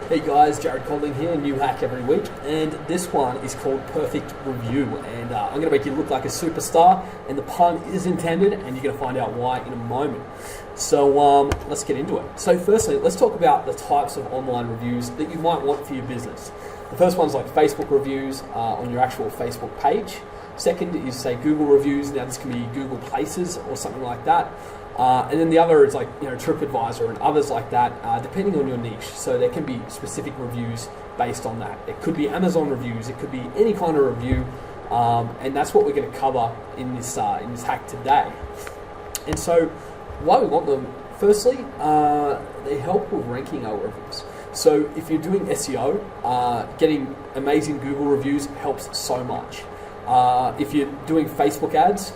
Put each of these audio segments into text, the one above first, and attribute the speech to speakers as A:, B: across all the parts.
A: Hey guys, Jared Codling here, new hack every week, and this one is called Perfect Review, and I'm going to make you look like a superstar, and the pun is intended, and you're going to find out why in a moment. So let's get into it. So firstly, let's talk about the types of online reviews that you might want for your business. The first one's like Facebook reviews on your actual Facebook page. Second is, say, Google reviews. Now this can be Google Places or something like that. And then the other is like, TripAdvisor and others like that, depending on your niche. So there can be specific reviews based on that. It could be Amazon reviews, it could be any kind of review, and that's what we're going to cover in this hack today. And so why we want them, firstly, they help with ranking algorithms. So if you're doing SEO, getting amazing Google reviews helps so much. If you're doing Facebook ads,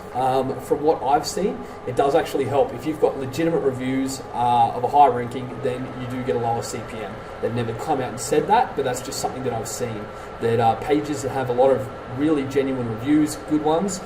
A: from what I've seen, it does actually help. If you've got legitimate reviews of a high ranking, then you do get a lower CPM. They've never come out and said that, but that's just something that I've seen. That pages that have a lot of really genuine reviews, good ones,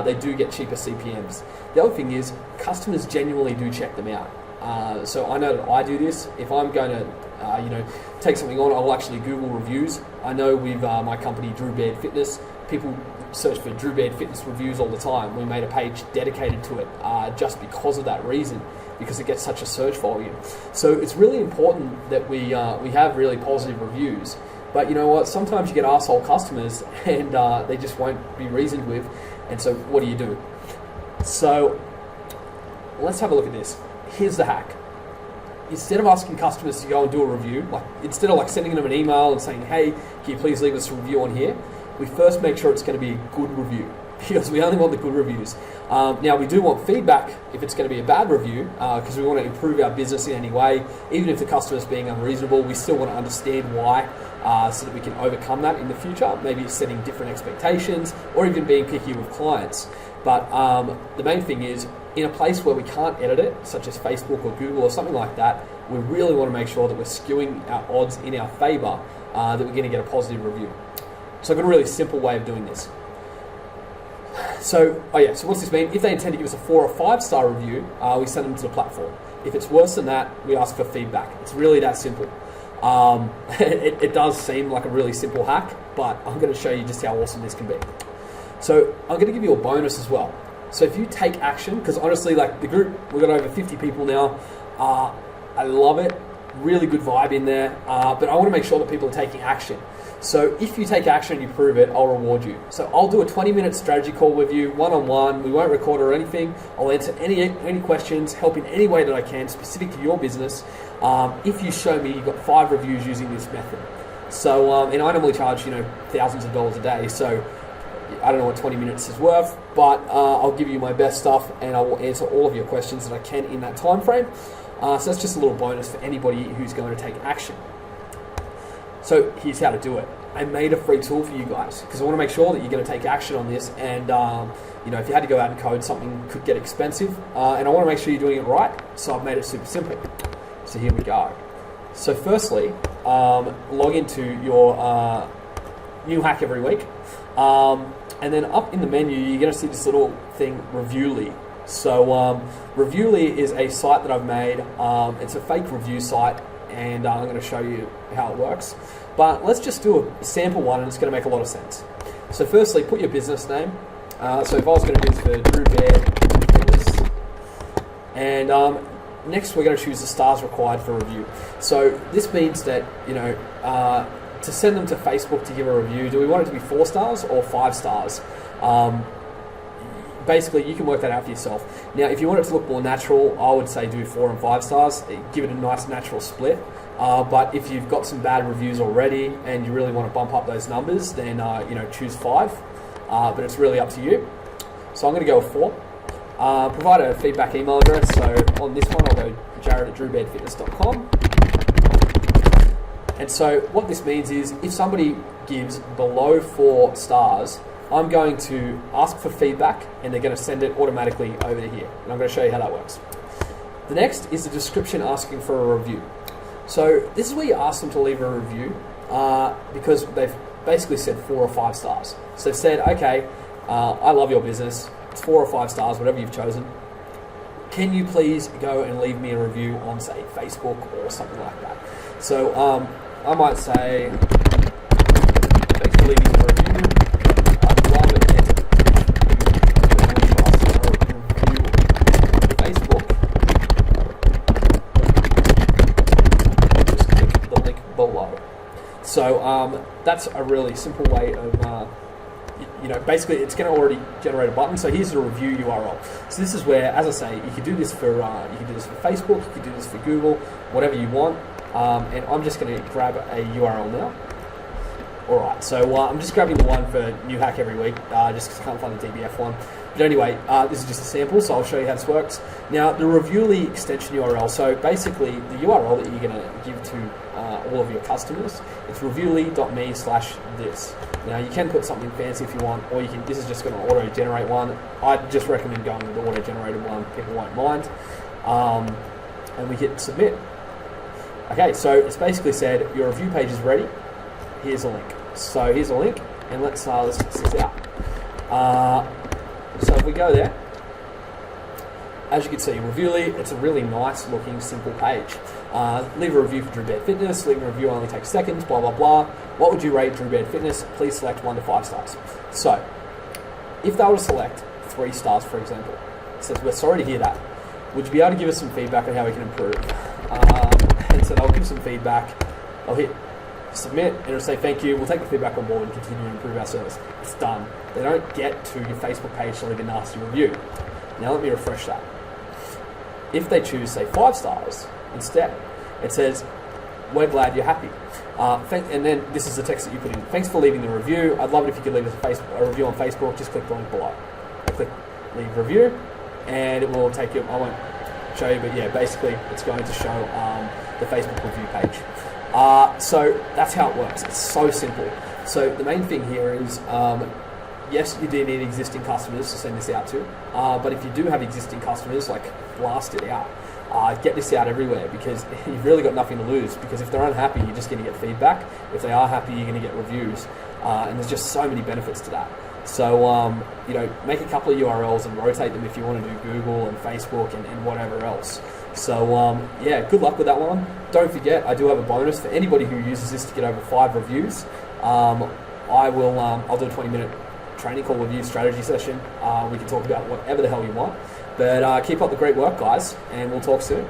A: they do get cheaper CPMs. The other thing is, customers genuinely do check them out. So I know that I do this. If I'm going to, take something on, I'll actually Google reviews. I know with my company, Drew Baird Fitness, people search for Drew Baird Fitness reviews all the time. We made a page dedicated to it just because of that reason, because it gets such a search volume. So it's really important that we have really positive reviews. But you know what? Sometimes you get arsehole customers and they just won't be reasoned with. And so what do? So let's have a look at this. Here's the hack. Instead of asking customers to go and do a review, instead of sending them an email and saying, hey, can you please leave us a review on here? We first make sure it's going to be a good review, because we only want the good reviews. Now, we do want feedback if it's going to be a bad review, because we want to improve our business in any way. Even if the customer's being unreasonable, we still want to understand why, so that we can overcome that in the future. Maybe setting different expectations, or even being picky with clients. But the main thing is, in a place where we can't edit it, such as Facebook or Google or something like that, we really want to make sure that we're skewing our odds in our favor, that we're going to get a positive review. So I've got a really simple way of doing this. So what's this mean? If they intend to give us a 4 or 5 star review, we send them to the platform. If it's worse than that, we ask for feedback. It's really that simple. It does seem like a really simple hack, but I'm going to show you just how awesome this can be. So I'm going to give you a bonus as well. So if you take action, because honestly, the group, we've got over 50 people now. I love it. Really good vibe in there. But I want to make sure that people are taking action. So if you take action and you prove it, I'll reward you. So I'll do a 20-minute strategy call with you, one-on-one. We won't record or anything. I'll answer any questions, help in any way that I can, specific to your business, if you show me you've got 5 reviews using this method. So, and I normally charge, thousands of dollars a day. So I don't know what 20 minutes is worth, but I'll give you my best stuff and I will answer all of your questions that I can in that time frame. So that's just a little bonus for anybody who's going to take action. So here's how to do it. I made a free tool for you guys because I want to make sure that you're going to take action on this. And if you had to go out and code, something could get expensive. And I want to make sure you're doing it right. So I've made it super simple. So here we go. So firstly, log into your new hack every week. And then up in the menu, you're going to see this little thing, Reviewly. So Reviewly is a site that I've made. It's a fake review site, and I'm going to show you how it works. But let's just do a sample one, and it's going to make a lot of sense. So firstly, put your business name. So if I was going to do this for Drew Baird Fitness, and next we're going to choose the stars required for review. So this means that, to send them to Facebook to give a review, do we want it to be 4 stars or 5 stars? Basically, you can work that out for yourself. Now, if you want it to look more natural, I would say do 4 and 5 stars. Give it a nice natural split. But if you've got some bad reviews already and you really want to bump up those numbers, then choose 5. But it's really up to you. So I'm going to go with 4. Provide a feedback email address. So on this one, I'll go jared@drewbairdfitness.com. And so what this means is if somebody gives below 4 stars, I'm going to ask for feedback and they're going to send it automatically over to here. And I'm going to show you how that works. The next is the description asking for a review. So this is where you ask them to leave a review because they've basically said 4 or 5 stars. So they've said, okay, I love your business. It's 4 or 5 stars, whatever you've chosen. Can you please go and leave me a review on, say, Facebook or something like that? So I might say, thanks for leaving the review. I'd love it if you leave us a review on Facebook. Just click the link below. So that's a really simple way of, basically it's going to already generate a button. So here's the review URL. So this is where, as I say, you can do this for Facebook, you can do this for Google, whatever you want. And I'm just going to grab a URL now. Alright, so I'm just grabbing the one for New Hack Every Week, just because I can't find the DBF one. But anyway, this is just a sample, so I'll show you how this works. Now, the Reviewly extension URL, so basically the URL that you're going to give to all of your customers, it's reviewly.me/this. Now, you can put something fancy if you want, or this is just going to auto-generate one. I'd just recommend going with the auto-generated one, people won't mind. And we hit submit. Okay, so it's basically said your review page is ready. Here's a link. So here's a link, and let's test this out. So if we go there, as you can see, Reviewly, it's a really nice looking, simple page. Leave a review for Drew Baird Fitness. Leave a review only takes seconds, blah, blah, blah. What would you rate Drew Baird Fitness? Please select 1 to 5 stars. So if they were to select 3 stars, for example, it says, we're sorry to hear that. Would you be able to give us some feedback on how we can improve? And so they'll give some feedback. I'll hit submit, and it'll say thank you. We'll take the feedback on board and continue to improve our service. It's done. They don't get to your Facebook page to leave a nasty review. Now let me refresh that. If they choose, say, 5 stars instead, it says, we're glad you're happy. And then this is the text that you put in. Thanks for leaving the review. I'd love it if you could leave us a review on Facebook. Just click the link below. Click leave review, and it will take you. I won't show you, but yeah, basically it's going to show the Facebook review page. So that's how it works. It's so simple. So the main thing here is, yes, you do need existing customers to send this out to, but if you do have existing customers, like, blast it out. Get this out everywhere, because you've really got nothing to lose, because if they're unhappy, you're just going to get feedback. If they are happy, you're going to get reviews, and there's just so many benefits to that. So, make a couple of URLs and rotate them if you want to do Google and Facebook and whatever else. So, yeah, good luck with that one. Don't forget, I do have a bonus for anybody who uses this to get over 5 reviews. I'll do a 20-minute training call review strategy session. We can talk about whatever the hell you want. But keep up the great work, guys, and we'll talk soon.